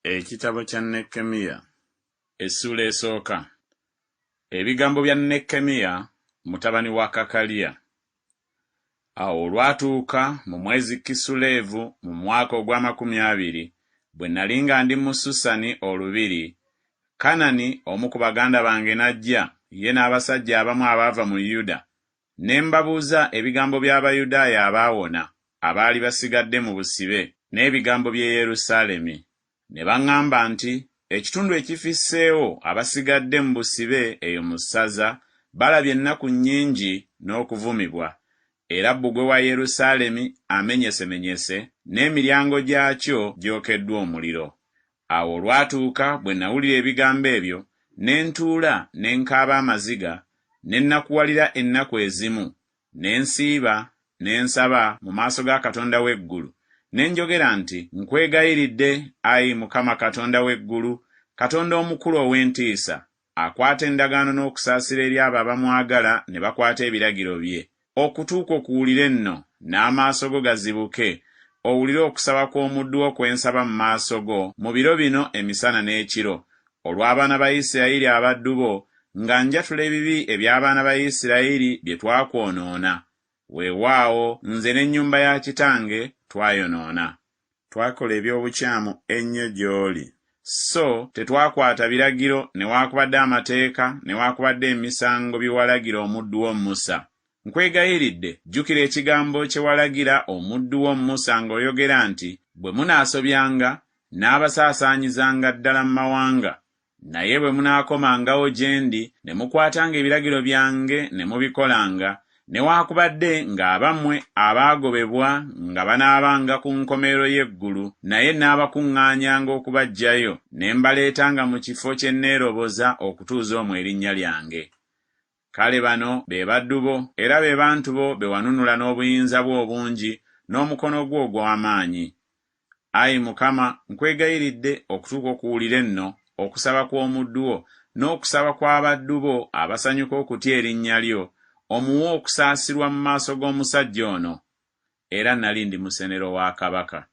Ekitabo kya Nekkemiya essula esooka. Ebigambo bya Nekkemiya mutabani wa Kakaliya. Awo olwatuuka mu mwezi Kisuleevu mu mwaka ogw'amakumi 20 bwe nali nga ndi mu Susani olubiri, Kanani omu ku baganda bange n'ajja, ye n'abasajja abamu abaava mu Yuda. Ne mbabuuza ebigambo by'Abayudaaya abaawona abaali basigadde mu busibe n'ebigambo by'e Yerusaalemi. Ne baŋŋamba nti ekitundu ekifisseewo abasigadde mu busibe eyo mu ssaza balabye ennaku nnyingi n'okuvumibwa, era bbugwe wa Yerusaalemi amenyesemenyese n'emiryango gyakyo gyokeddwa omuliro. Awo olwatuuka bwe nawulira ebigambo ebyo, ne ntuula ne nkaaba amaziga, ne nnakuwalira ennaku ezimu, ne nsiiba ne nsaba mu maaso ga Katonda w'eggulu. Ne njogera nti, nkwegayiridde, Ayi Mukama Katonda w'eggulu, Katonda omukulu ow'entiisa, akwata endagaano n'okusaasira eri abo abamwagala ne bakwata ebiragiro bye. Okutuuka okuwulire nno, n'amaaso go gazibuke, owulire okusaba kw'omuddu wo kwe nsaba mu maaso go mu biro bino emisana n'ekiro, olw'abaana ba Isirayiri abaddu bo, nga njatula ebibi eby'abaana ba Isirayiri bye twakwonoona. Weewaawo nze n'ennyumba ya kitange twayonoona. Twakola eby'obukyamu ennyo gy'oli, so tetwakwata biragiro newaakubadde amateeka newaakubadde emisango bye walagira omuddu wo Musa. Nkwegayiridde, jjukira ekigambo kye walagira omuddu wo Musa ng'oyogera nti, bwe munaasobyanga n'abasaasaanyizanga ddala mu mawanga, naye bwe munaakomangawo gye ndi ne mukwatanga ebiragiro byange ne mubikolanga, newaakubadde ng'abammwe abaagobebwa nga banaabanga ku nkomerero y'eggulu, naye n'abakuŋŋaanyanga okubaggyayo ne mbaleetanga mu kifo kye neeroboza okutuuza omwo erinnya lyange. Kale bano be baddu bo, era be bantu bo be wanunula n'obuyinza bwo obungi n'omukono gwo ogw'amaanyi. Ayi Mukama, nkwegayiridde okutuuka okuwulire nno okusaba kw'omuddu wo n'okusaba kw'abaddu bo abasanyuka okutya erinnya lyo, omuwe okusaasirwa mu maaso g'omusajja ono. Era nali ndi musenero wa kabaka.